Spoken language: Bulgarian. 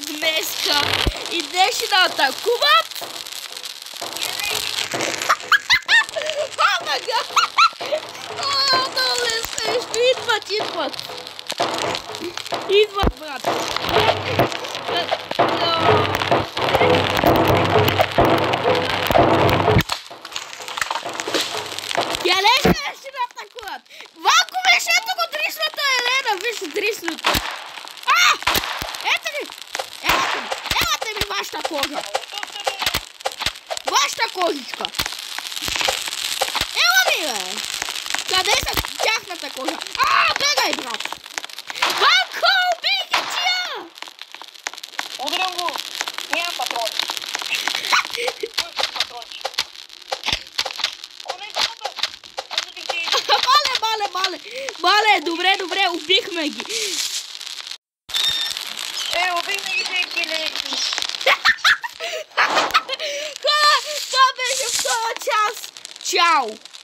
днеска идеше да атакуват. Хамага! Долу също идват. Идват, брат. Елена ще да атакуват. Ванко, виж, ето го дрисната Елена. Виж, дрисната. Ето ли? Елате ми вашата кожа. Вашата кожичка. Ела ми, бе. Къде са тяхната кожа? Бегай, брат. Ванко, убийте тия! Удрям го. Нямам патрони. Патрони. Мале, добре, убихме ги. Убихме ги те килери. Хора, това беше втора част. Чао!